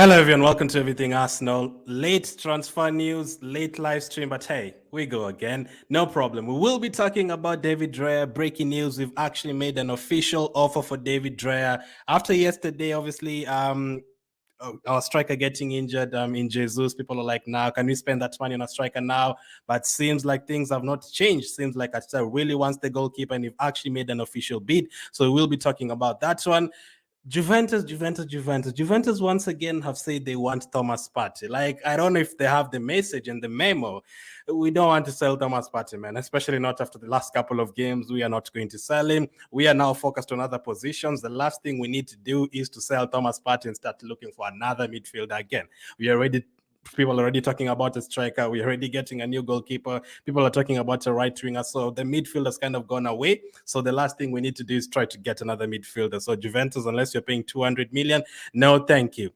Hello everyone, welcome to Everything Arsenal. Late transfer news, late live stream, but hey, we go again. No problem. We will be talking about David Raya. Breaking news, we've actually made an official offer for David Raya. After yesterday, obviously, our striker getting injured in Jesus, people are like, now, can we spend that money on a striker now? But seems like things have not changed. Seems like Arteta really wants the goalkeeper and we've actually made an official bid. So we'll be talking about that one. Juventus once again have said they want Thomas Partey. Like, I don't know if they have the message and the memo. We don't want to sell Thomas Partey, man, especially not after the last couple of games. We are not going to sell him. We are now focused on other positions. The last thing we need to do is to sell Thomas Partey and start looking for another midfielder again. People are already talking about a striker. We're already getting a new goalkeeper. People are talking about a right winger. So the midfield has kind of gone away. So the last thing we need to do is try to get another midfielder. So Juventus, unless you're paying 200 million, no, thank you.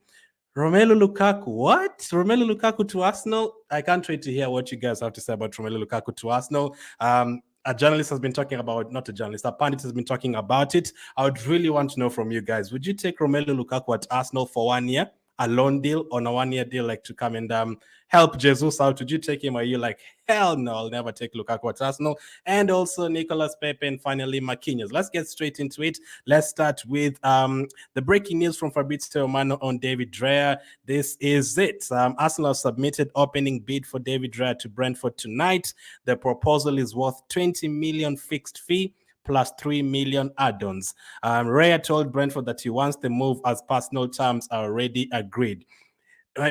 Romelu Lukaku, what? Romelu Lukaku to Arsenal? I can't wait to hear what you guys have to say about Romelu Lukaku to Arsenal. A journalist has been talking about, not a journalist, a pundit has been talking about it. I would really want to know from you guys, would you take Romelu Lukaku at Arsenal for 1 year? A loan deal on a 1 year deal, like to come and help Jesus out? Would you take him? Or are you like, hell no, I'll never take Lukaku at Arsenal? And also Nicolas Pepe and finally MARQUINHOS. Let's get straight into it. Let's start with the breaking news from Fabrizio Romano on David Raya. This is it. Arsenal submitted opening bid for David Raya to Brentford tonight. The proposal is worth 20 million fixed fee plus 3 million add-ons. Raya told Brentford that he wants the move as personal terms are already agreed.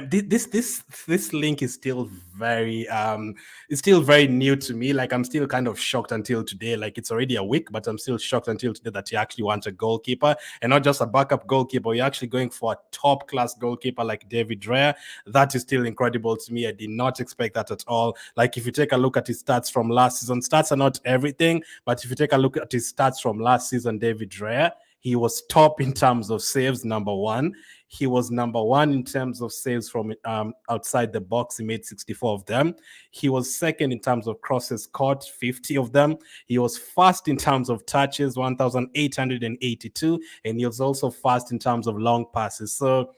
This link is still very new to me. Like, I'm still kind of shocked until today. Like, it's already a week, but I'm still shocked until today that you actually want a goalkeeper and not just a backup goalkeeper. You're actually going for a top class goalkeeper like David Raya. That is still incredible to me. I did not expect that at all. Like, if you take a look at his stats from last season, stats are not everything, but if you take a look at his stats from last season, David Raya, he was top in terms of saves, number one. He was number one in terms of saves from outside the box. He made 64 of them. He was second in terms of crosses caught, 50 of them. He was first in terms of touches, 1,882. And he was also first in terms of long passes. So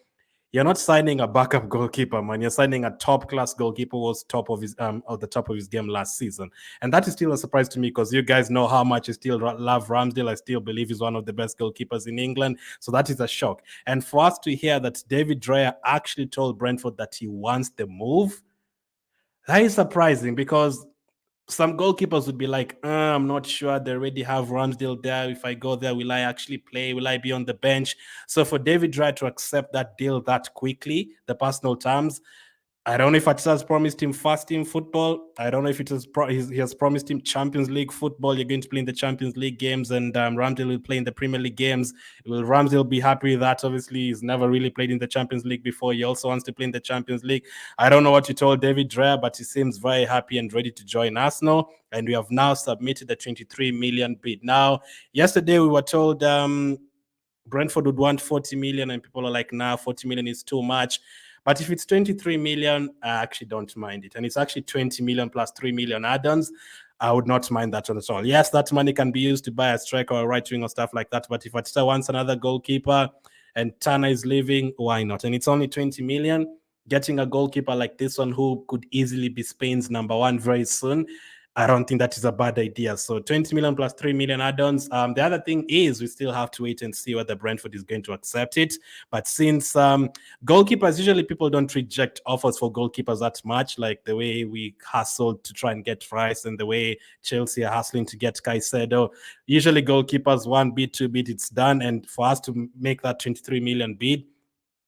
you're not signing a backup goalkeeper, man. You're signing a top-class goalkeeper who was top of his at the top of his game last season. And that is still a surprise to me because you guys know how much I still love Ramsdale. I still believe he's one of the best goalkeepers in England. So that is a shock. And for us to hear that David Raya actually told Brentford that he wants the move, that is surprising because some goalkeepers would be like, I'm not sure. They already have Ramsdale there. If I go there, will I actually play? Will I be on the bench? So for David Raya to accept that deal that quickly, the personal terms, I don't know if Arteta has promised him first team football. I don't know if he has promised him Champions League football. You're going to play in the Champions League games and Ramsdale will play in the Premier League games. Will Ramsdale be happy with that? Obviously, he's never really played in the Champions League before. He also wants to play in the Champions League. I don't know what you told David Raya, but he seems very happy and ready to join Arsenal. And we have now submitted a 23 million bid. Now, yesterday we were told Brentford would want 40 million and people are like, nah, 40 million is too much. But if it's 23 million, I actually don't mind it. And it's actually 20 million plus 3 million add-ons. I would not mind that one at all. Yes, that money can be used to buy a striker or a right wing or stuff like that. But if Arteta wants another goalkeeper and Turner is leaving, why not? And it's only 20 million. Getting a goalkeeper like this one who could easily be Spain's number one very soon, I don't think that is a bad idea. So 20 million plus 3 million add-ons. The other thing is we still have to wait and see whether Brentford is going to accept it. But since goalkeepers, usually people don't reject offers for goalkeepers that much, like the way we hustled to try and get Rice and the way Chelsea are hustling to get Caicedo. Usually goalkeepers, 1 bid, 2 bid, it's done. And for us to make that 23 million bid,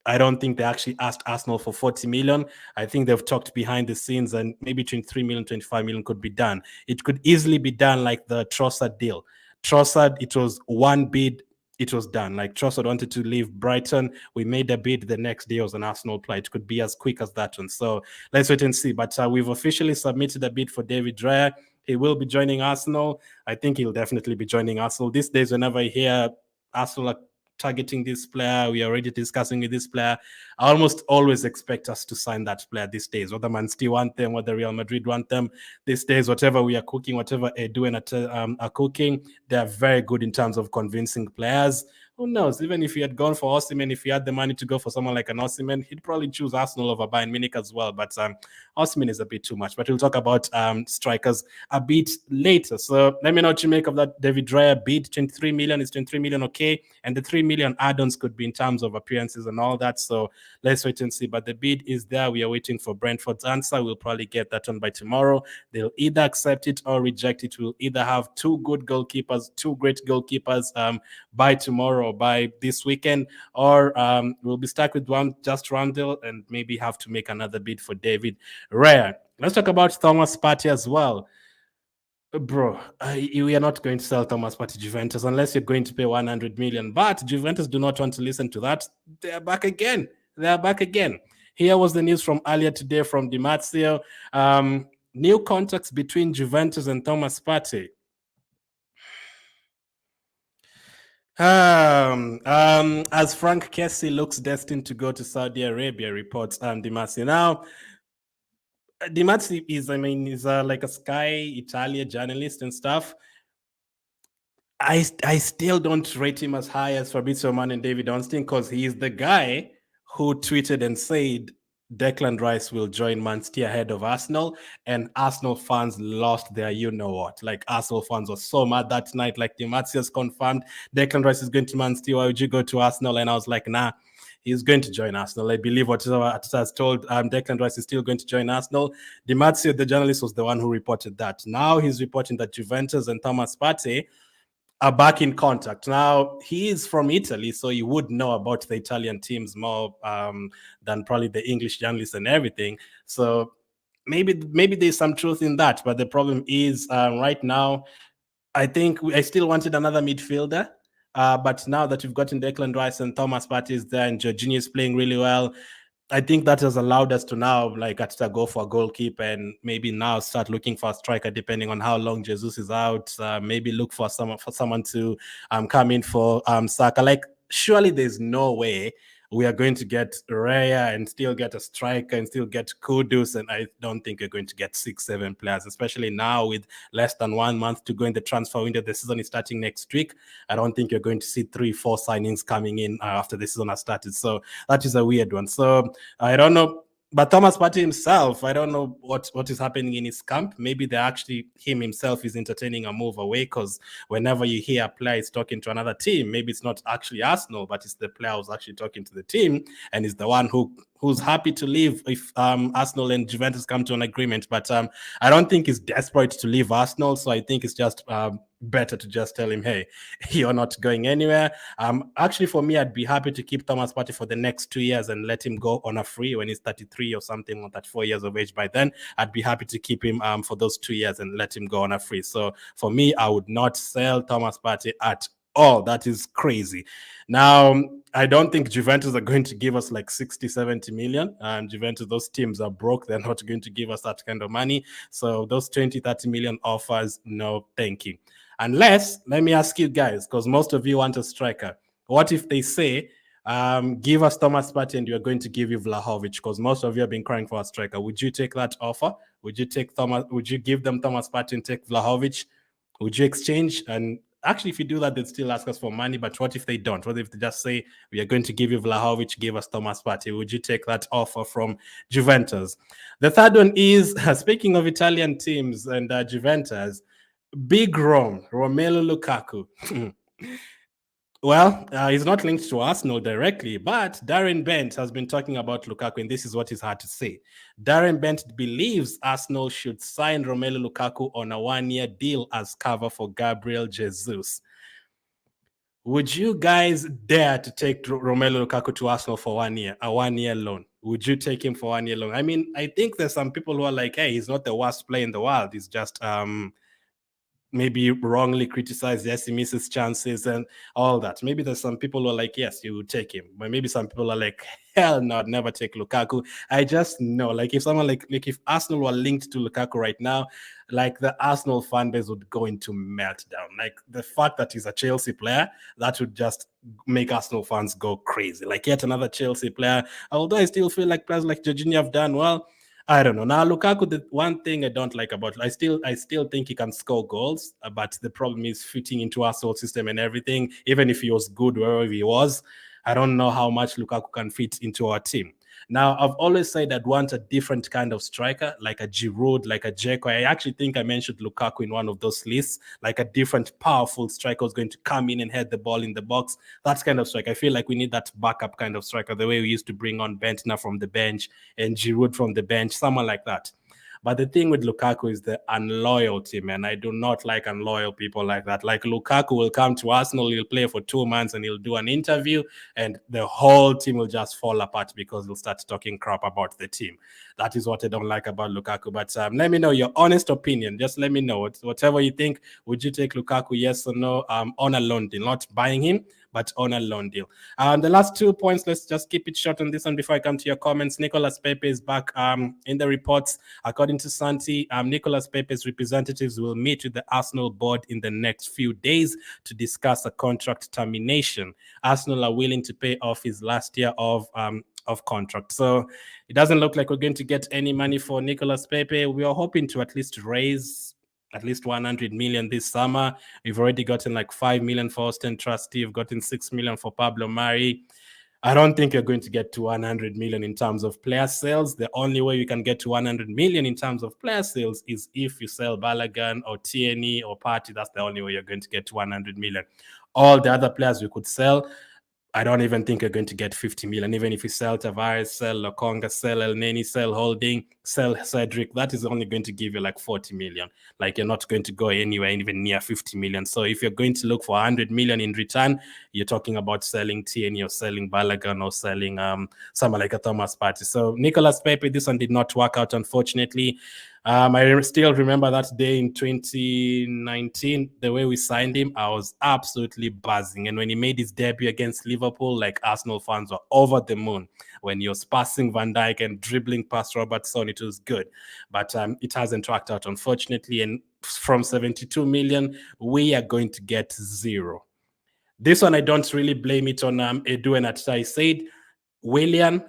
I don't think they actually asked Arsenal for 40 million. I think they've talked behind the scenes and maybe 23 million, 25 million could be done. It could easily be done like the Trossard deal. Trossard, it was 1 bid, it was done. Like Trossard wanted to leave Brighton. We made a bid the next day. It was an Arsenal play. It could be as quick as that one. So let's wait and see. But we've officially submitted a bid for David Raya. He will be joining Arsenal. I think he'll definitely be joining Arsenal. These days, whenever I hear Arsenal targeting this player, we are already discussing with this player, I almost always expect us to sign that player these days, whether Man City want them, whether Real Madrid want them these days, whatever we are cooking, whatever Edu and are cooking, they are very good in terms of convincing players. who knows? Even if he had gone for Osimhen, if he had the money to go for someone like an Osimhen, he'd probably choose Arsenal over Bayern Munich as well. But Osimhen is a bit too much. But we'll talk about strikers a bit later. So let me know what you make of that David Raya bid. 23 million is 23 million, okay? And the 3 million add-ons could be in terms of appearances and all that. So let's wait and see. But the bid is there. We are waiting for Brentford's answer. We'll probably get that on by tomorrow. They'll either accept it or reject it. We'll either have two great goalkeepers by tomorrow or by this weekend, or we'll be stuck with one just Randall and maybe have to make another bid for David Raya. Let's talk about Thomas Partey as well. Bro, we are not going to sell Thomas Partey to Juventus unless you're going to pay 100 million. But Juventus do not want to listen to that. They are back again. Here was the news from earlier today from Di Marzio. New contacts between Juventus and Thomas Partey. As Frank Kessie looks destined to go to Saudi Arabia, reports Di Marzio. Now, Di Marzio is like a Sky Italia journalist and stuff. I still don't rate him as high as Fabrizio Romano and David Ornstein, because he is the guy who tweeted and said Declan Rice will join Man City ahead of Arsenal, and Arsenal fans lost their you-know-what. Like, Arsenal fans were so mad that night. Like, Di Marzio's confirmed Declan Rice is going to Man City. Why would you go to Arsenal? And I was like, nah, he's going to join Arsenal. I believe what Arteta has told Declan Rice is still going to join Arsenal. Di Marzio, the journalist, was the one who reported that. Now he's reporting that Juventus and Thomas Partey are back in contact. Now, he is from Italy, so he would know about the Italian teams more than probably the English journalists and everything. So maybe there's some truth in that. But the problem is right now, I think I still wanted another midfielder. But now that we've gotten Declan Rice and Thomas Partey is there and Jorginho is playing really well, I think that has allowed us to now, like, go for a goalkeeper and maybe now start looking for a striker depending on how long Jesus is out. Maybe look for someone to come in for Saka. Like, surely there's no way we are going to get Raya and still get a striker and still get Kudus, and I don't think you're going to get 6-7 players, especially now with less than 1 month to go in the transfer window. The season is starting next week. I don't think you're going to see 3-4 signings coming in after the season has started. So that is a weird one. So I don't know. But Thomas Partey himself, I don't know what is happening in his camp. Maybe him himself is entertaining a move away, because whenever you hear a player is talking to another team, maybe it's not actually Arsenal, but it's the player who's actually talking to the team and is the one who's happy to leave if Arsenal and Juventus come to an agreement. But I don't think he's desperate to leave Arsenal, so I think it's just better to just tell him, hey, you're not going anywhere. Actually, for me, I'd be happy to keep Thomas Partey for the next 2 years and let him go on a free when he's 33 or something, or 34 years of age. By then, I'd be happy to keep him for those 2 years and let him go on a free. So for me, I would not sell Thomas Partey at all. That is crazy. Now, I don't think Juventus are going to give us like 60-70 million. Juventus, those teams are broke. They're not going to give us that kind of money. So those 20-30 million offers, no, thank you. Unless, let me ask you guys, because most of you want a striker. What if they say, give us Thomas Partey and we're going to give you Vlahovic? Because most of you have been crying for a striker. Would you take that offer? Would you give them Thomas Partey and take Vlahovic? Would you exchange? And actually, if you do that, they'd still ask us for money. But what if they don't? What if they just say, we are going to give you Vlahovic, give us Thomas Partey? Would you take that offer from Juventus? The third one is, speaking of Italian teams and Juventus, Big Romelu Lukaku. Well, he's not linked to Arsenal directly, but Darren Bent has been talking about Lukaku, and this is what he's had to say. Darren Bent believes Arsenal should sign Romelu Lukaku on a 1-year deal as cover for Gabriel Jesus. Would you guys dare to take Romelu Lukaku to Arsenal for 1 year, a 1-year loan? Would you take him for 1 year loan? I mean, I think there's some people who are like, hey, he's not the worst player in the world. He's just maybe wrongly criticized. Yes, he misses chances and all that. Maybe there's some people who are like, yes, you would take him. But maybe some people are like, hell no, I'd never take Lukaku. I just know, like, if someone like if Arsenal were linked to Lukaku right now, like, the Arsenal fan base would go into meltdown. Like, the fact that he's a Chelsea player, that would just make Arsenal fans go crazy. Like, yet another Chelsea player. Although I still feel like players like Jorginho have done well, I don't know. Now Lukaku, the one thing I don't like about, I still think he can score goals, but the problem is fitting into our sort system and everything. Even if he was good wherever he was, I don't know how much Lukaku can fit into our team. Now, I've always said I'd want a different kind of striker, like a Giroud, like a Dzeko. I actually think I mentioned Lukaku in one of those lists, like a different, powerful striker who's going to come in and head the ball in the box. That's kind of striker. I feel like we need that backup kind of striker, the way we used to bring on Bentner from the bench and Giroud from the bench, someone like that. But the thing with Lukaku is the unloyalty, man. I do not like unloyal people like that. Like Lukaku will come to Arsenal, he'll play for 2 months and he'll do an interview and the whole team will just fall apart because he'll start talking crap about the team. That is what I don't like about Lukaku. But let me know your honest opinion. Just let me know whatever you think. Would you take Lukaku, yes or no, on a loan deal? Not buying him, but on a loan deal. The last 2 points, let's just keep it short on this one before I come to your comments. Nicolas Pepe is back in the reports. According to Santi, Nicolas Pepe's representatives will meet with the Arsenal board in the next few days to discuss a contract termination. Arsenal are willing to pay off his last year of contract. So it doesn't look like we're going to get any money for Nicolas Pepe. We are hoping to at least raise at least 100 million this summer. We've already gotten like 5 million for Austin Trusty. We've gotten 6 million for Pablo Mari. I don't think you're going to get to 100 million in terms of player sales. The only way you can get to 100 million in terms of player sales is if you sell Balogun or TNE or PARTEY. That's the only way you're going to get to 100 million. All the other players we could sell, I don't even think you're going to get 50 million. Even if you sell Tavares, sell Lokonga, sell El Neni, sell Holding, sell Cedric, that is only going to give you like 40 million. Like you're not going to go anywhere even near 50 million. So if you're going to look for 100 million in return, you're talking about selling TNE or selling Balogun or selling someone like a Thomas Partey. So Nicolas Pepe, this one did not work out, unfortunately. I still remember that day in 2019, the way we signed him, I was absolutely buzzing. And when he made his debut against Liverpool, like Arsenal fans were over the moon. When he was passing Van Dijk and dribbling past Robertson, it was good. But it hasn't worked out, unfortunately. And from 72 million, we are going to get 0. This one, I don't really blame it on Edu and Atita. I said, Willian,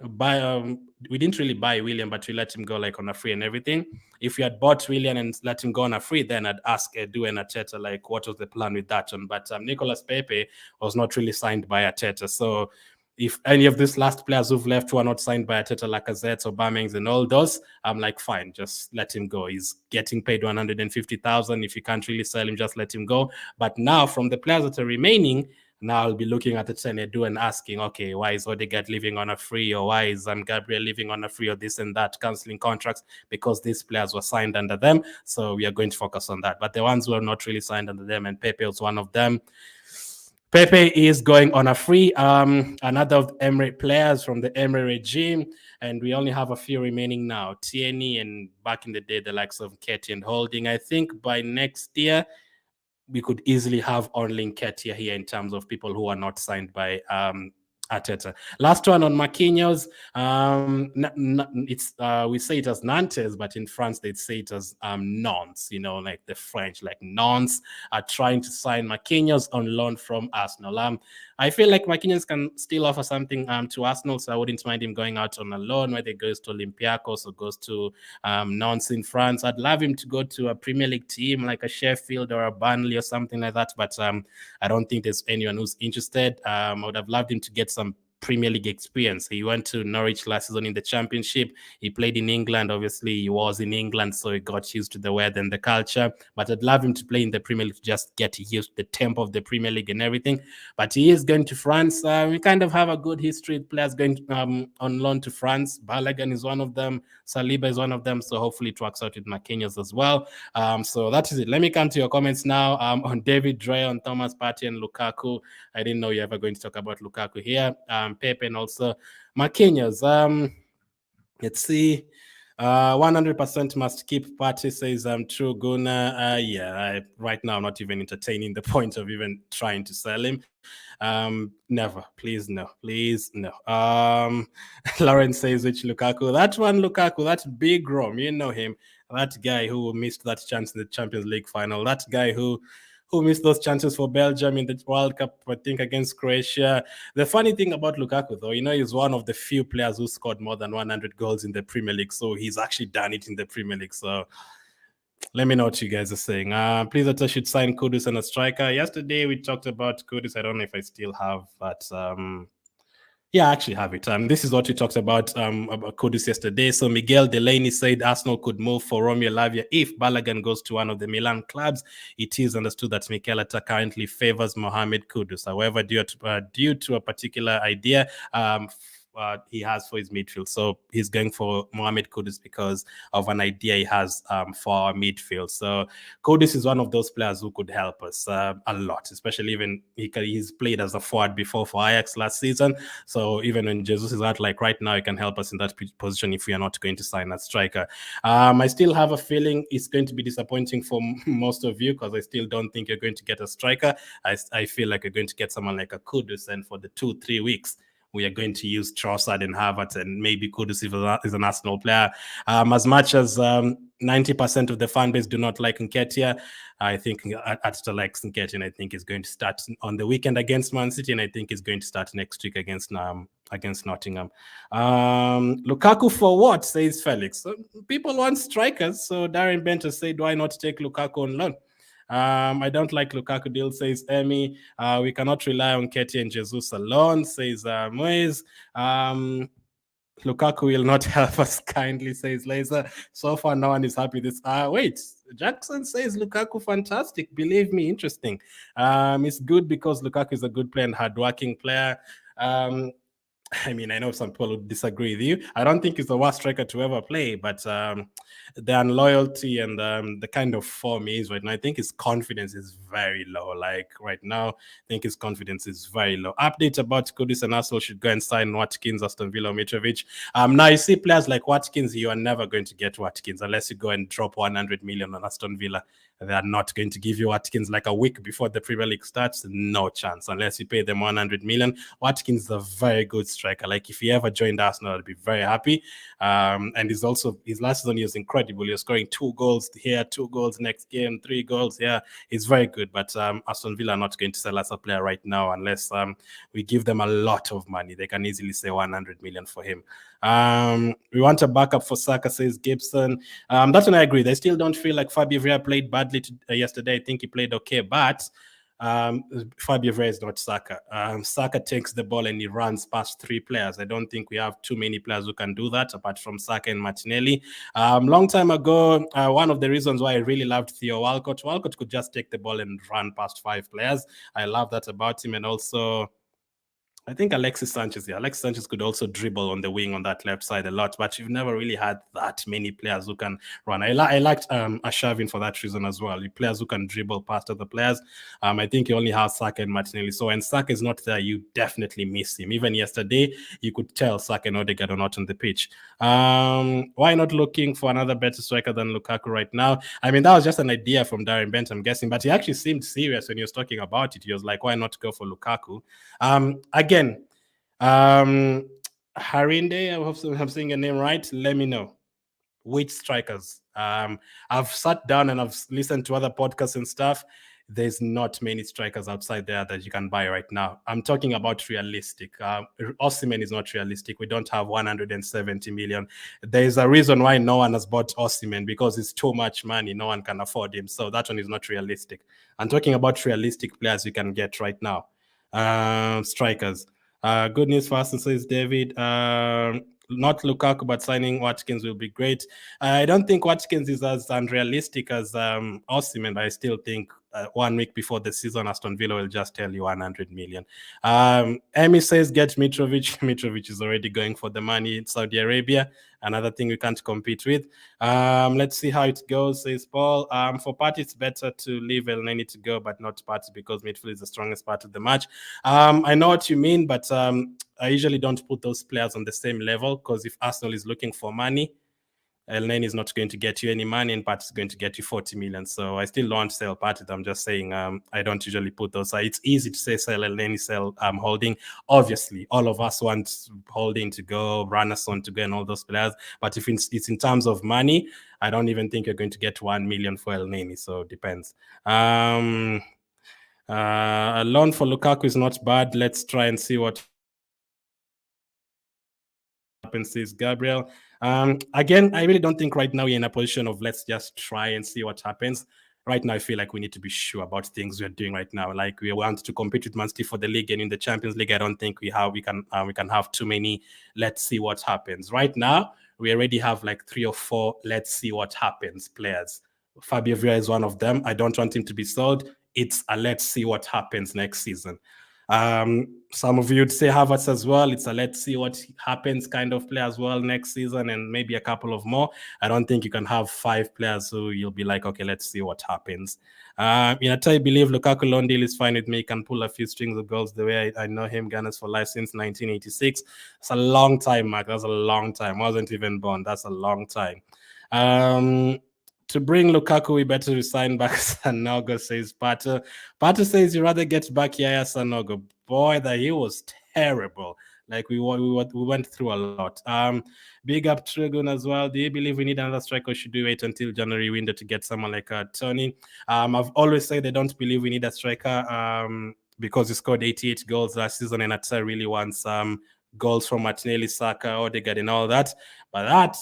we didn't really buy Willian, but we let him go like on a free and everything. If we had bought Willian and let him go on a free, then I'd ask Edu and Ateta like what was the plan with that one. But Nicolas Pepe was not really signed by Ateta. So if any of these last players who've left who are not signed by Ateta, Lacazette, Aubameyang, and all those, I'm like, fine, just let him go. He's getting paid 150,000. If you can't really sell him, just let him go. But now from the players that are remaining, now I'll be looking at the Senedu and asking, okay, why is Odegaard living on a free, or why is Gabriel living on a free, or this and that, cancelling contracts because these players were signed under them. So we are going to focus on that. But the ones who are not really signed under them, and Pepe was one of them. Pepe is going on a free. Another of the Emirate players from the Emirate regime, and we only have a few remaining now. Tierney and back in the day, the likes of Ketty and Holding. I think by next year, we could easily have only Nketiah here in terms of people who are not signed by Arteta. Last one on Marquinhos. It's we say it as Nantes, but in France they'd say it as Nantes. You know, like the French, like Nantes are trying to sign Marquinhos on loan from Arsenal. I feel like Marquinhos can still offer something to Arsenal, so I wouldn't mind him going out on a loan, whether it goes to Olympiacos or goes to Nantes in France. I'd love him to go to a Premier League team like a Sheffield or a Burnley or something like that, but I don't think there's anyone who's interested. I would have loved him to get some Premier League experience. He went to Norwich last season in the Championship. He played in England. Obviously, he was in England, so he got used to the weather and the culture. But I'd love him to play in the Premier League, to just get used to the tempo of the Premier League and everything. But he is going to France. We kind of have a good history with players going on loan to France. Balogun is one of them. Saliba is one of them. So hopefully it works out with Marquinhos as well. So that is it. Let me come to your comments now on David Raya, on Thomas Partey and Lukaku. I didn't know you were ever going to talk about Lukaku here. Pepe and also Marquinhos. Let's see. 100% must keep Partey, says True Guna. Yeah, right now I'm not even entertaining the point of even trying to sell him. Never. Please no. Please no. Lauren says which Lukaku? That one Lukaku, that big Rom, you know him. That guy who missed that chance in the Champions League final. That guy who who missed those chances for Belgium in the World Cup, I think, against Croatia. The funny thing about Lukaku, though, he's one of the few players who scored more than 100 goals in the Premier League. So he's actually done it in the Premier League. So let me know what you guys are saying. Please, I should sign Kudus and a striker. Yesterday we talked about Kudus. I don't know if I still have, but yeah, I actually have it. This is what we talked about Kudus yesterday. So Miguel Delaney said Arsenal could move for Romeo Lavia if Balogun goes to one of the Milan clubs. It is understood that Mikel Arteta currently favors Mohamed Kudus. However, due to a particular idea, he has for his midfield. So he's going for Mohamed Kudus because of an idea he has for our midfield. So Kudus is one of those players who could help us a lot, especially even he's played as a forward before for Ajax last season. So even when Jesus is out, like right now, he can help us in that position if we are not going to sign a striker. I still have a feeling it's going to be disappointing for most of you because I still don't think you're going to get a striker. I feel like you're going to get someone like a Kudus, and for the 2-3 weeks, we are going to use Trossard and Havertz and maybe Kudus is an Arsenal player. As much as 90% of the fan base do not like Nketiah, I think Arteta likes Nketiah, and I think he's going to start on the weekend against Man City, and I think he's going to start next week against Nottingham. Lukaku for what, says Felix. So people want strikers, so Darren Benter said, why not take Lukaku on loan? I don't like Lukaku deal, says Emmy. We cannot rely on Ketia and Jesus alone, says Moise. Lukaku will not help us kindly, says Laser. So far, no one is happy this. Wait, Jackson says Lukaku fantastic. Believe me, interesting. It's good because Lukaku is a good player and hardworking player. I mean, I know some people would disagree with you. I don't think he's the worst striker to ever play, but the unloyalty and the kind of form he is right now, I think his confidence is very low. Like right now, I think his confidence is very low. Update about Kudus and Arsenal should go and sign Watkins, Aston Villa, Mitrovic. Now you see players like Watkins, you are never going to get Watkins unless you go and drop 100 million on Aston Villa. They are not going to give you Watkins like a week before the Premier League starts. No chance unless you pay them 100 million. Watkins is a very good striker. Like if he ever joined Arsenal, I'd be very happy. And he's also, his last season he was incredible. He was scoring 2 goals here, 2 goals next game, 3 goals. Yeah, he's very good. But Aston Villa are not going to sell us a player right now unless we give them a lot of money. They can easily say 100 million for him. We want a backup for Saka, says Gibson. That's when I agree. They still don't feel like Fabio Vieira played badly yesterday. I think he played okay, but Fabio Vieira is not Saka. Saka takes the ball and he runs past 3 players. I don't think we have too many players who can do that apart from Saka and Martinelli. Long time ago, one of the reasons why I really loved Theo Walcott could just take the ball and run past 5 players. I love that about him. And also, I think Alexis Sanchez could also dribble on the wing on that left side a lot, but you've never really had that many players who can run. I liked Arshavin for that reason as well. The players who can dribble past other players. I think you only have Saka and Martinelli. So when Saka is not there, you definitely miss him. Even yesterday, you could tell Saka and Odegaard are not on the pitch. Why not looking for another better striker than Lukaku right now? I mean, that was just an idea from Darren Bent, I'm guessing, but he actually seemed serious when he was talking about it. He was like, why not go for Lukaku? Again, Harinde, I hope I'm saying your name right. Let me know which strikers. I've sat down and I've listened to other podcasts and stuff. There's not many strikers outside there that you can buy right now. I'm talking about realistic. Osimhen is not realistic. We don't have 170 million. There's a reason why no one has bought Osimhen, because it's too much money. No one can afford him. So that one is not realistic. I'm talking about realistic players you can get right now. Strikers. Good news for us, says David. Not Lukaku, but signing Watkins will be great. I don't think Watkins is as unrealistic as Osimhen, but I still think 1 week before the season, Aston Villa will just tell you 100 million. Emi says get Mitrovic. Mitrovic is already going for the money in Saudi Arabia. Another thing we can't compete with. Let's see how it goes, says Paul. For PARTEY, it's better to leave Elneny to go, but not PARTEY, because midfield is the strongest part of the match. I know what you mean, but I usually don't put those players on the same level, because if Arsenal is looking for money, Elneny is not going to get you any money, and PARTEY is going to get you 40 million. So I still don't sell PARTEY. I'm just saying I don't usually put those. It's easy to say sell Elneny, sell Holding. Obviously, all of us want Holding to go, Ranasson to go, and all those players. But if it's in terms of money, I don't even think you're going to get 1 million for Elneny. So it depends. A loan for Lukaku is not bad. Let's try and see what happens, says Gabriel. Again, I really don't think right now we're in a position of let's just try and see what happens. Right now, I feel like we need to be sure about things we're doing right now. Like we want to compete with Man City for the league, and in the Champions League, I don't think we can have too many. Let's see what happens. Right now, we already have like 3 or 4. Let's see what happens. Players. Fabio Vieira is one of them. I don't want him to be sold. It's a let's see what happens next season. Some of you would say Havertz as well. It's a let's see what happens kind of play as well next season, and maybe a couple of more. I don't think you can have 5 players who you'll be like, okay, let's see what happens. I believe Lukaku loan deal is fine with me. He can pull a few strings of goals the way I know him. Gunners for life since 1986. It's a long time, Mark. That's a long time. I wasn't even born. That's a long time. To bring Lukaku, we better resign back Sanogo, says Pato. Pato says you rather get back Yaya Sanogo. Boy, that he was terrible. Like we went through a lot. Big up Trigun as well. Do you believe we need another striker, or should we wait until January window to get someone like Tony? I've always said I don't believe we need a striker because he scored 88 goals last season, and Atsa really wants goals from Martinelli, Saka, Odegaard, and all that. But that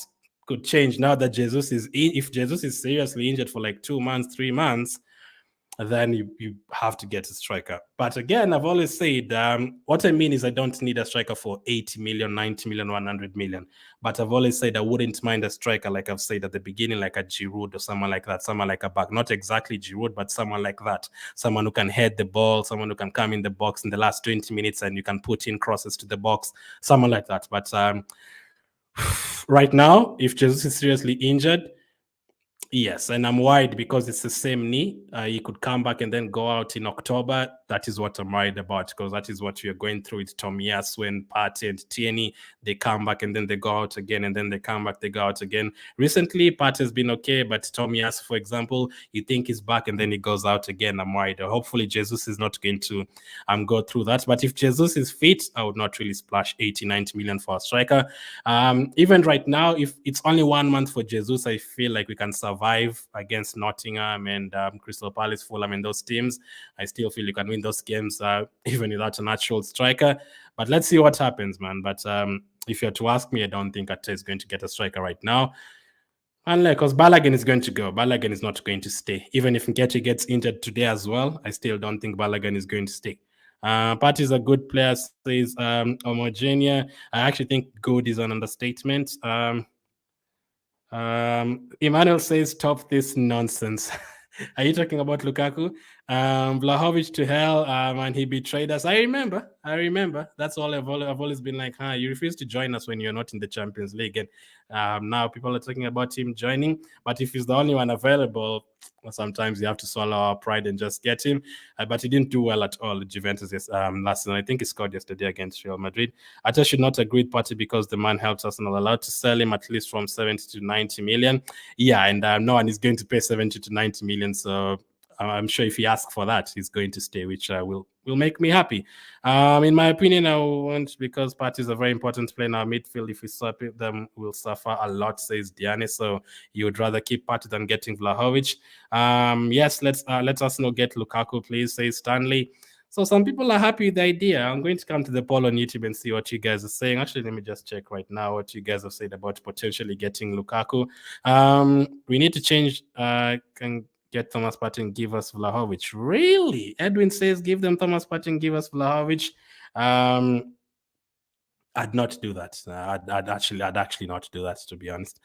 could change now that Jesus is in. If Jesus is seriously injured for like 2 months, 3 months, then you have to get a striker. But again, I've always said, what I mean is I don't need a striker for 80 million, 90 million, 100 million. But I've always said I wouldn't mind a striker, like I've said at the beginning, like a Giroud or someone like that, someone like a back. Not exactly Giroud, but someone like that. Someone who can head the ball, someone who can come in the box in the last 20 minutes and you can put in crosses to the box, someone like that. But right now, if Jesus is seriously injured, yes, and I'm worried because it's the same knee. He could come back and then go out in October. That is what I'm worried about, because that is what we are going through with Tomiyasu and Partey and Tierney. They come back and then they go out again, and then they come back, they go out again. Recently, Partey has been okay, but Tomiyasu, for example, you think he's back and then he goes out again. I'm worried. Hopefully, Jesus is not going to go through that. But if Jesus is fit, I would not really splash 80, 90 million for a striker. Even right now, if it's only 1 month for Jesus, I feel like we can survive against Nottingham and Crystal Palace, Fulham, and those teams. I still feel you can win those games even without a natural striker. But let's see what happens, man. But if you're to ask me, I don't think Ate is going to get a striker right now. Unlike, because Balogun is going to go. Balogun is not going to stay. Even if Nketiah gets injured today as well, I still don't think Balogun is going to stay. Partey is a good player, says Homogenia. I actually think good is an understatement. Emmanuel says, stop this nonsense. Are you talking about Lukaku? Vlahovic to hell, and he betrayed us. I remember. That's all I've always been like, you refuse to join us when you're not in the Champions League. And now people are talking about him joining. But if he's the only one available, sometimes you have to swallow our pride and just get him. But he didn't do well at all at Juventus last season. I think he scored yesterday against Real Madrid. I just should not agree with Partey because the man helps us, and not allowed to sell him at least from 70 to 90 million. Yeah, and no one is going to pay 70 to 90 million. So I'm sure if he asks for that, he's going to stay, which will make me happy. In my opinion, I want, because Partey is a very important player in our midfield. If we swap them, we'll suffer a lot, says Diane. So you would rather keep Partey than getting Vlahovic. Yes, let us know, get Lukaku, please, says Stanley. So some people are happy with the idea. I'm going to come to the poll on YouTube and see what you guys are saying. Actually, let me just check right now what you guys have said about potentially getting Lukaku. We need to change. Can get Thomas Partey and give us Vlahovic. Really? Edwin says give them Thomas Partey and give us Vlahovic. I'd not do that. I'd actually not do that, to be honest.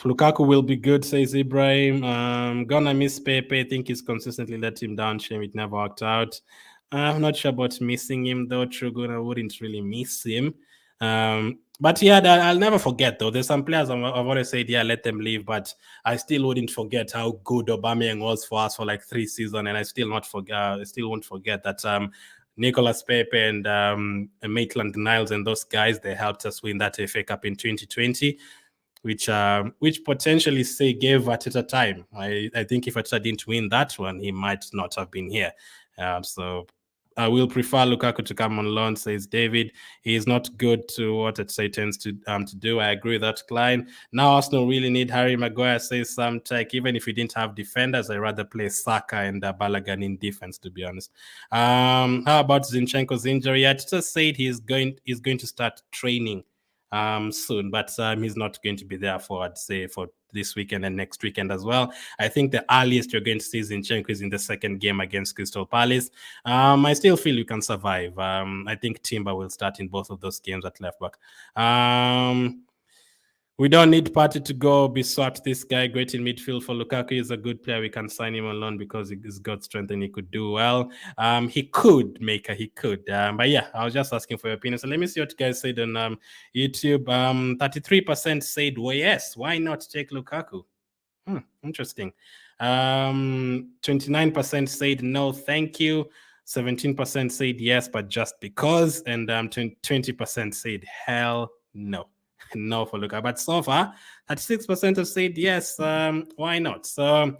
Lukaku will be good, says Ibrahim. Gonna miss Pepe. I think he's consistently let him down. Shame it never worked out. I'm not sure about missing him, though. Truguna wouldn't really miss him. But yeah, I'll never forget, though. There's some players I've always said, yeah, let them leave. But I still wouldn't forget how good Aubameyang was for us for like 3 seasons. And I still won't forget that Nicolas Pepe and Maitland Niles and those guys, they helped us win that FA Cup in 2020. Which potentially gave Arteta time. I think if Arteta didn't win that one, he might not have been here. So I will prefer Lukaku to come on loan, says David. He is not good to what it say tends to do. I agree with that, Klein. Now Arsenal really need Harry Maguire, says Sam Tech. Even if we didn't have defenders, I'd rather play Saka and Balogun in defense, to be honest. How about Zinchenko's injury? I just said he's going to start training soon, but he's not going to be there for, I'd say, for this weekend and next weekend as well. I think the earliest you're going to see Zinchenko is in the second game against Crystal Palace. I still feel you can survive. I think Timber will start in both of those games at left back. We don't need PARTEY to go be swapped. This guy, great in midfield for Lukaku, is a good player. We can sign him on loan because he's got strength and he could do well. He could. But yeah, I was just asking for your opinion. So let me see what you guys said on YouTube. 33% said, well, yes, why not take Lukaku? Interesting. 29% said no, thank you. 17% said yes, but just because. And 20% said hell no. No for Lukaku. But so far, 36% have said yes. Why not? So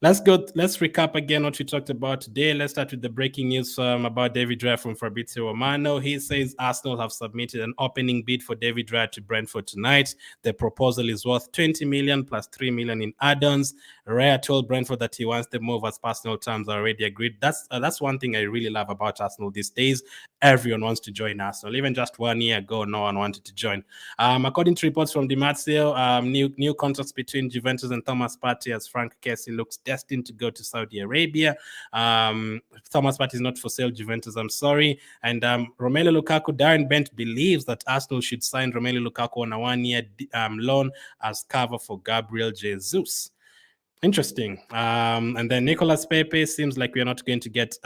let's recap again what we talked about today. Let's start with the breaking news about David Raya from Fabrizio Romano. He says Arsenal have submitted an opening bid for David Raya to Brentford tonight. The proposal is worth 20 million plus 3 million in add-ons. Raya told Brentford that he wants the move as personal terms are already agreed. That's one thing I really love about Arsenal these days. Everyone wants to join Arsenal. Even just 1 year ago, no one wanted to join. According to reports from Di Marzio, new contracts between Juventus and Thomas Partey as Frank Kessie looks destined to go to Saudi Arabia. Thomas Partey is not for sale, Juventus, I'm sorry. And Romelu Lukaku, Darren Bent believes that Arsenal should sign Romelu Lukaku on a 1-year loan as cover for Gabriel Jesus. Interesting. And then Nicolas Pepe, seems like we're not going to get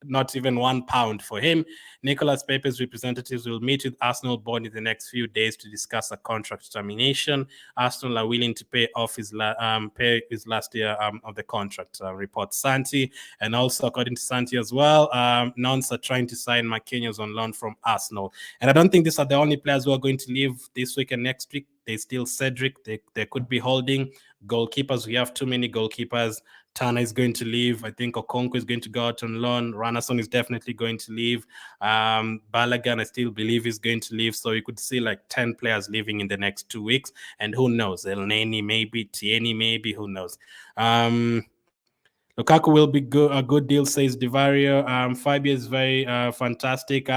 not even £1 for him. Nicolas Pepe's representatives will meet with Arsenal board in the next few days to discuss a contract termination. Arsenal are willing to pay off his last year of the contract, reports Santi. And also, according to Santi as well, Nantes are trying to sign MARQUINHOS on loan from Arsenal. And I don't think these are the only players who are going to leave this week and next week. They still Cedric. They could be holding goalkeepers. We have too many goalkeepers. Tana is going to leave. I think Okonkwo is going to go out on loan. Ranason is definitely going to leave. Balogun, I still believe, is going to leave. So you could see like 10 players leaving in the next 2 weeks. And who knows? El Neni maybe, Tieni maybe, who knows? Lukaku will be a good deal, says Divario. Fabio is very fantastic.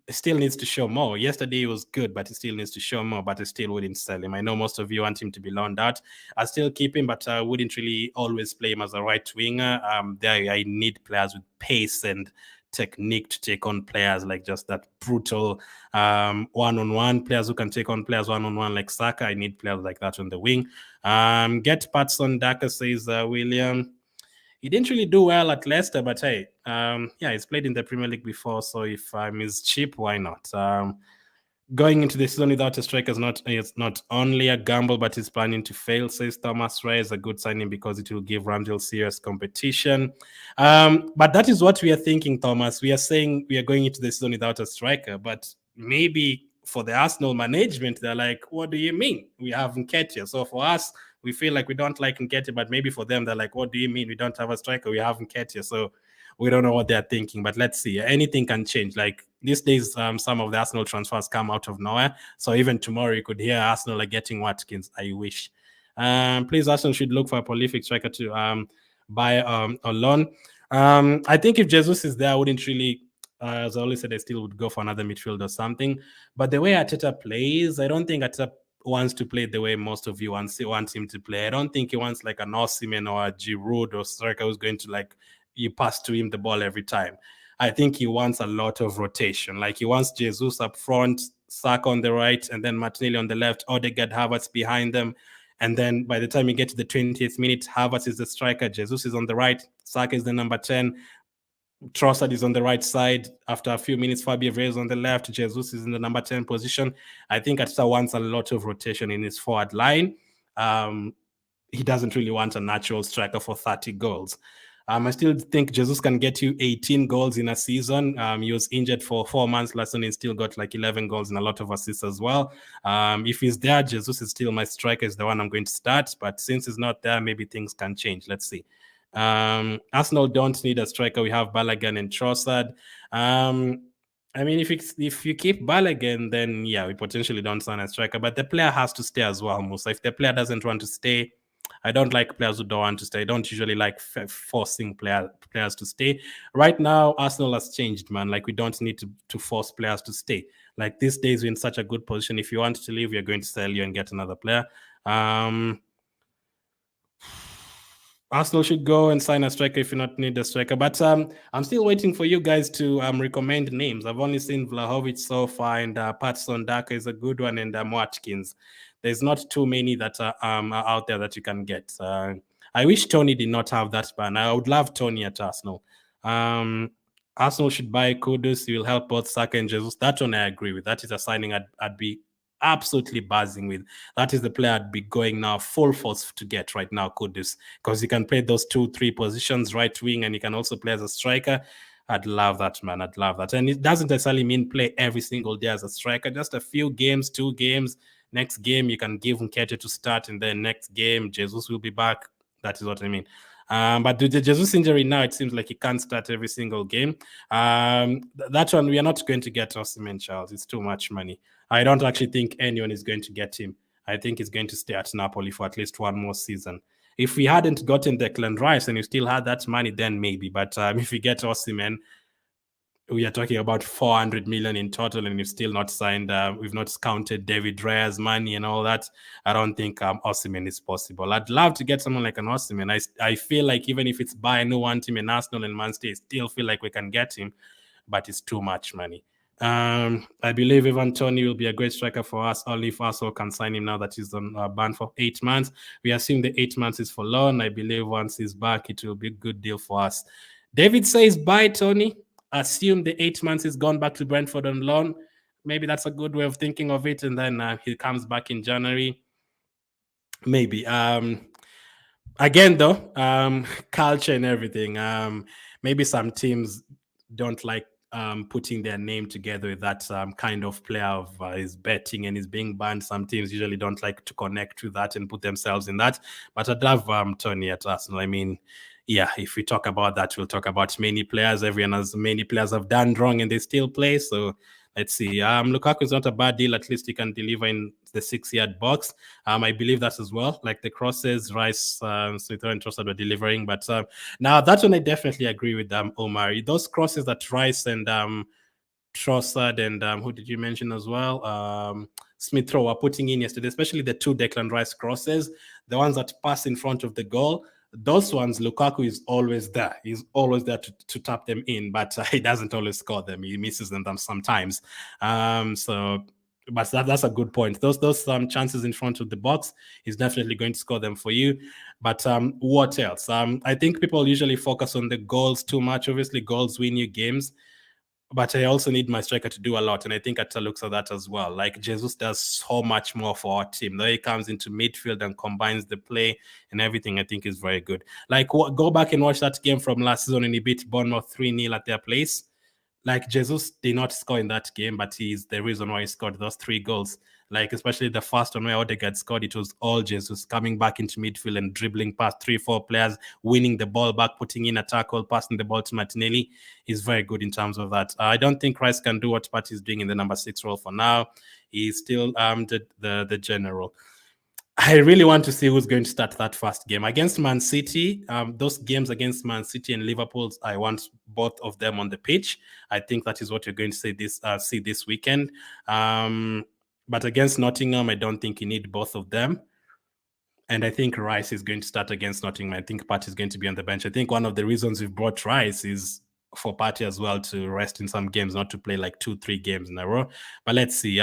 Still needs to show more. Yesterday he was good, but he still needs to show more, but I still wouldn't sell him. I know most of you want him to be loaned out. I still keep him, but I wouldn't really always play him as a right winger. There I need players with pace and technique to take on players like just that brutal one-on-one players who can take on players one-on-one like Saka. I need players like that on the wing. Get Patson Daka, says William. He didn't really do well at Leicester, but hey, yeah, he's played in the Premier League before, so if he's cheap, why not? Going into the season without a striker is not only a gamble, but is planning to fail, says Thomas. Raya is a good signing because it will give Ramsdale serious competition. But that is what we are thinking, Thomas. We are saying we are going into the season without a striker, but maybe for the Arsenal management, they're like, what do you mean? We have Nketiah. So for us, we feel like we don't like Nketiah, but maybe for them, they're like, what do you mean? We don't have a striker. We have Nketiah. So we don't know what they're thinking, but let's see. Anything can change. Like these days, some of the Arsenal transfers come out of nowhere. So even tomorrow, you could hear Arsenal are getting Watkins. I wish. Please, Arsenal should look for a prolific striker to buy on loan. I think if Jesus is there, I wouldn't really, as I always said, I still would go for another midfield or something. But the way Arteta plays, I don't think Arteta wants to play the way most of you want him to play. I don't think he wants like an Osimhen or a Giroud or striker who's going to like you pass to him the ball every time. I think he wants a lot of rotation. Like he wants Jesus up front, Saka on the right, and then Martinelli on the left, Odegaard, Havertz behind them. And then by the time you get to the 20th minute, Havertz is the striker, Jesus is on the right, Saka is the number 10, Trossard is on the right side. After a few minutes, Fabio Vieira is on the left, Jesus is in the number 10 position. I think Arteta wants a lot of rotation in his forward line. He doesn't really want a natural striker for 30 goals. I still think Jesus can get you 18 goals in a season. He was injured for 4 months last season. He still got like 11 goals and a lot of assists as well. If he's there, Jesus is still my striker, is the one I'm going to start. But since he's not there, maybe things can change. Let's see. Arsenal don't need a striker. We have Balogun and Trossard. I mean, if you keep Balogun, then yeah, we potentially don't sign a striker. But the player has to stay as well, Musa. If the player doesn't want to stay, I don't like players who don't want to stay. I don't usually like forcing players to stay. Right now, Arsenal has changed, man. Like, we don't need to force players to stay. Like, these days, we're in such a good position. If you want to leave, you're going to sell you and get another player. Arsenal should go and sign a striker if you not need a striker. But I'm still waiting for you guys to recommend names. I've only seen Vlahovic so far, and Patson Daka is a good one, and Watkins. There's not too many that are out there that you can get. I wish Tony did not have that ban. I would love Tony at Arsenal. Arsenal should buy Kudus. He will help both Saka and Jesus. That one I agree with. That is a signing I'd be absolutely buzzing with. That is the player I'd be going now full force to get right now, Kudus, because he can play those 2-3 positions, right wing, and he can also play as a striker. I'd love that, man. I'd love that. And it doesn't necessarily mean play every single day as a striker, just a few games, 2 games. Next game, you can give Nketiah to start, and then next game, Jesus will be back. That is what I mean. But the Jesus injury now, it seems like he can't start every single game. That one, we are not going to get Osimhen, Charles. It's too much money. I don't actually think anyone is going to get him. I think he's going to stay at Napoli for at least one more season. If we hadn't gotten Declan Rice and you still had that money, then maybe. But if we get Osimhen, we are talking about 400 million in total, and we've still not signed. We've not counted David Raya's money and all that. I don't think Osimhen is possible. I'd love to get someone like an Osimhen. I feel like even if it's Bayern who want him in Arsenal and Man City, I still feel like we can get him, but it's too much money. I believe Ivan Toney will be a great striker for us, only if Arsenal can sign him now that he's on ban for 8 months. We assume the 8 months is for loan. I believe once he's back, it will be a good deal for us. David says, bye, Tony. Assume the 8 months is gone back to Brentford on loan. Maybe that's a good way of thinking of it. And then he comes back in January. Maybe. Again, though, culture and everything. Maybe some teams don't like putting their name together with that kind of player of is betting and is being banned. Some teams usually don't like to connect with that and put themselves in that. But I'd love Tony at Arsenal. I mean, yeah, if we talk about that, we'll talk about many players. Everyone has many players have done wrong and they still play. So let's see. Lukaku is not a bad deal. At least he can deliver in the 6-yard box. I believe that as well. Like the crosses, Rice, Smith and Trossard were delivering. But now that one I definitely agree with Omar. Those crosses that Rice and Trossard and who did you mention as well? Smith Rowe were putting in yesterday, especially the 2 Declan Rice crosses, the ones that pass in front of the goal. Those ones, Lukaku is always there. He's always there to tap them in, but he doesn't always score them. He misses them sometimes. But that's a good point. Those chances in front of the box, he's definitely going to score them for you. But what else? I think people usually focus on the goals too much. Obviously, goals win you games. But I also need my striker to do a lot, and I think Atta looks at that as well. Like Jesus does so much more for our team. Though he comes into midfield and combines the play and everything, I think is very good. Like, go back and watch that game from last season and he beat Bournemouth 3-0 at their place. Like, Jesus did not score in that game, but he's the reason why he scored those 3 goals. Like, especially the first one where Odegaard scored, it was all Jesus coming back into midfield and dribbling past 3-4 players, winning the ball back, putting in a tackle, passing the ball to Martinelli. He's very good in terms of that. I don't think Rice can do what Partey is doing in the number 6 role for now. He's still the general. I really want to see who's going to start that first game against Man City. Those games against Man City and Liverpool, I want both of them on the pitch. I think that is what you're going to see this weekend. But against Nottingham, I don't think you need both of them. And I think Rice is going to start against Nottingham. I think Partey is going to be on the bench. I think one of the reasons we've brought Rice is for Partey as well to rest in some games, not to play like 2-3 games in a row. But let's see.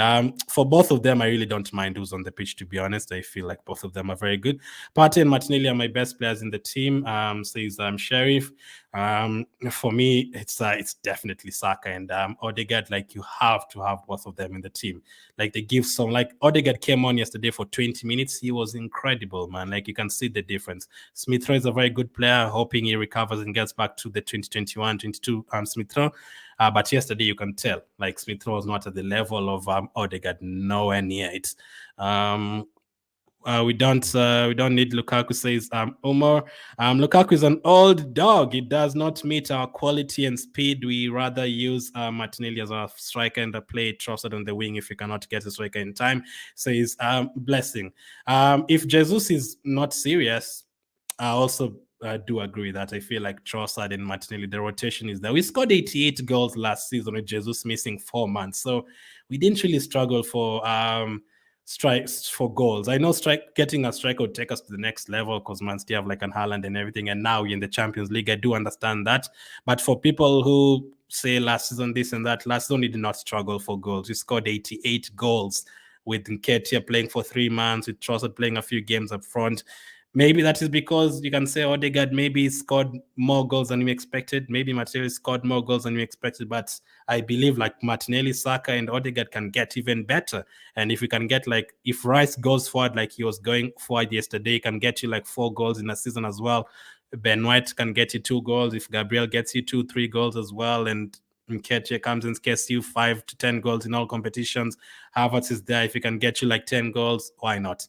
For both of them, I really don't mind who's on the pitch, to be honest. I feel like both of them are very good. Partey and Martinelli are my best players in the team, says Sheriff. For me, it's definitely Saka and Odegaard. Like, you have to have both of them in the team. Like, they give some, like Odegaard came on yesterday for 20 minutes. He was incredible, man. Like, you can see the difference. Smith Rowe is a very good player, hoping he recovers and gets back to the 2021-22 Smith Rowe. But yesterday you can tell, like, Smith Rowe was not at the level of Odegaard, nowhere near it. we don't need Lukaku, says Omar. Lukaku is an old dog. It does not meet our quality and speed. We rather use Martinelli as our striker and play Trossard on the wing if we cannot get a striker in time, says Blessing. If Jesus is not serious, I also do agree that I feel like Trossard and Martinelli, the rotation is there. We scored 88 goals last season with Jesus missing 4 months, so we didn't really struggle for strikes for goals. I know getting a striker would take us to the next level because Man City have like an Haaland and everything, and now in the Champions League, I do understand that. But for people who say last season this and that, last season we did not struggle for goals. We scored 88 goals with Nketiah playing for 3 months, with Trossard playing a few games up front. Maybe that is because you can say Odegaard maybe scored more goals than we expected. Maybe Martinelli scored more goals than we expected. But I believe like Martinelli, Saka, and Odegaard can get even better. And if we can get like, if Rice goes forward like he was going forward yesterday, he can get you like 4 goals in a season as well. Ben White can get you 2 goals. If Gabriel gets you 2-3 goals as well, and Nketiah comes and gets you 5 to 10 goals in all competitions. Havertz is there. If he can get you like 10 goals, why not?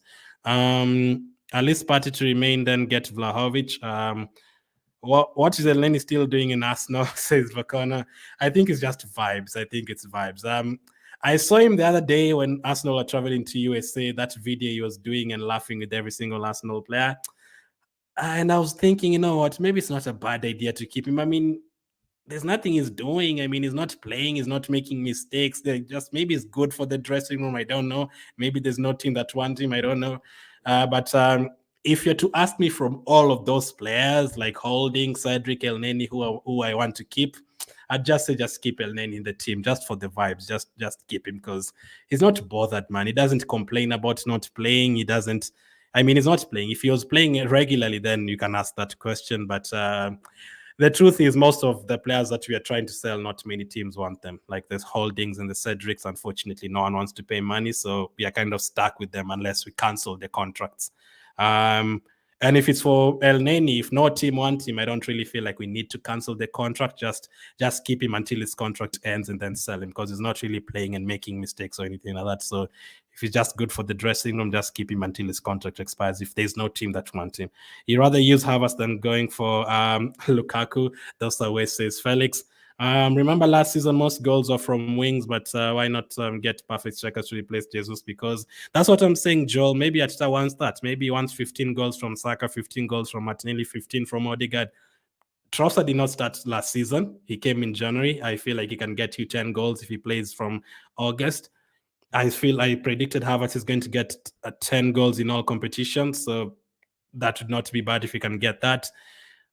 At least Partey to remain, then get Vlahovic. What is Elneny still doing in Arsenal, says Vakona. I think it's just vibes. I think it's vibes. I saw him the other day when Arsenal were traveling to USA, that video he was doing and laughing with every single Arsenal player. And I was thinking, you know what, maybe it's not a bad idea to keep him. I mean, there's nothing he's doing. I mean, he's not playing, he's not making mistakes. They're just, maybe it's good for the dressing room. I don't know. Maybe there's no team that wants him. I don't know. But if you're to ask me from all of those players like Holding, Cedric, Elneny, who I want to keep, I'd just say just keep Elneny in the team just for the vibes. Just keep him because he's not bothered, man. He doesn't complain about not playing. He doesn't. I mean, he's not playing. If he was playing regularly, then you can ask that question. But the truth is, most of the players that we are trying to sell, not many teams want them. Like the Holdings and the Cedrics, unfortunately, no one wants to pay money. So we are kind of stuck with them unless we cancel the contracts. And if it's for Elneny, if no team wants him, I don't really feel like we need to cancel the contract. Just keep him until his contract ends and then sell him because he's not really playing and making mistakes or anything like that. So if he's just good for the dressing room, just keep him until his contract expires if there's no team that wants him. You rather use Havertz than going for Lukaku. That's the way, says Felix. Remember last season, most goals are from wings, but why not get perfect strikers to replace Jesus? Because that's what I'm saying, Joel. Maybe Ateta wants that. Maybe he wants 15 goals from Saka, 15 goals from Martinelli, 15 from Odegaard. Trossard did not start last season. He came in January. I feel like he can get you 10 goals if he plays from August. I predicted Havertz is going to get 10 goals in all competitions, so that would not be bad if he can get that.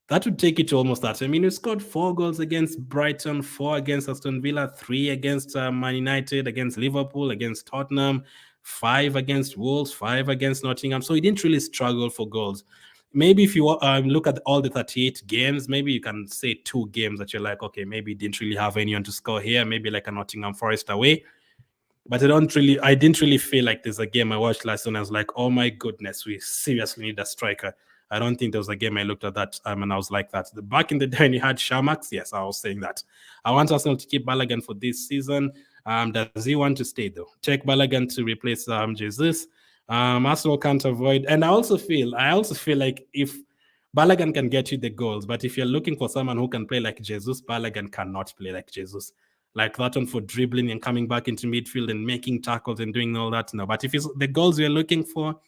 That would take it to almost that. I mean, he scored 4 goals against Brighton, 4 against Aston Villa, 3 against Man United, against Liverpool, against Tottenham, 5 against Wolves, 5 against Nottingham. So he didn't really struggle for goals. Maybe if you look at all the 38 games, maybe you can say 2 games that you're like, okay, maybe he didn't really have anyone to score here, maybe like a Nottingham Forest away. But I didn't really feel like there's a game I watched last night and I was like, oh my goodness, we seriously need a striker. I don't think there was a game I looked at that and I was like that. Back in the day when you had Shamax, yes, I was saying that. I want Arsenal to keep Balogun for this season. Does he want to stay though? Check Balogun to replace Jesus. Arsenal can't avoid, and I also feel like if Balogun can get you the goals, but if you're looking for someone who can play like Jesus, Balogun cannot play like Jesus. Like that one for dribbling and coming back into midfield and making tackles and doing all that. No, but if it's the goals we're looking for,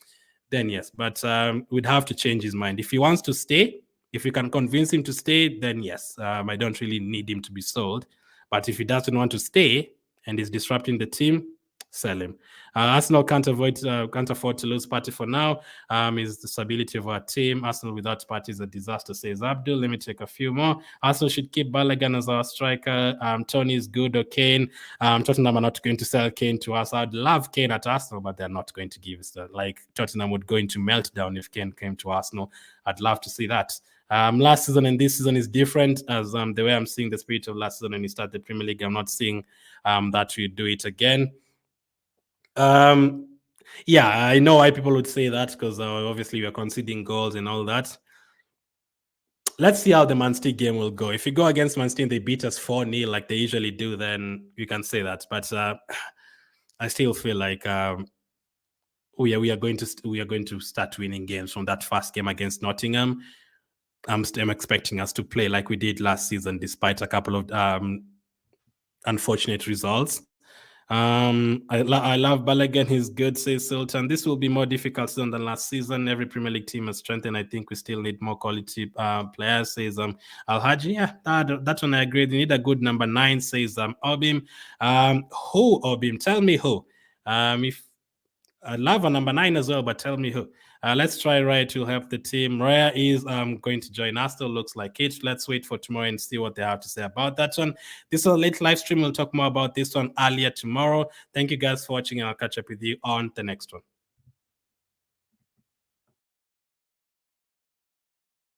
then yes. But we'd have to change his mind. If he wants to stay, if we can convince him to stay, then yes. I don't really need him to be sold. But if he doesn't want to stay and is disrupting the team, sell him. Arsenal can't afford to lose Partey for now. Is the stability of our team. Arsenal without Partey is a disaster, says Abdul. Let me take a few more. Arsenal should keep Balogun as our striker. Tony is good or Kane. Tottenham are not going to sell Kane to us. I'd love Kane at Arsenal, but they're not going to give us that. Like Tottenham would go into meltdown if Kane came to Arsenal. I'd love to see that. Last season and this season is different as the way I'm seeing the spirit of last season when we start the Premier League. I'm not seeing that we do it again. Yeah, I know why people would say that because obviously we're conceding goals and all that. Let's see how the Man City game will go. If you go against Man City and they beat us 4-0 like they usually do, then you can say that. But I still feel like we are going to start winning games from that first game against Nottingham. I'm expecting us to play like we did last season, despite a couple of unfortunate results. I love Balogun. He's good, says Sultan. This will be more difficult season than last season. Every Premier League team has strengthened. I think we still need more quality players, says Al-Haji. Yeah, that one I agree. We need a good number 9, says Obim. Who, Obim? Tell me who. If I love a number 9 as well, but tell me who. Let's try Raya to help the team. Raya is going to join us, still looks like it. Let's wait for tomorrow and see what they have to say about that one. This is a late live stream. We'll talk more about this one earlier tomorrow. Thank you guys for watching, and I'll catch up with you on the next one.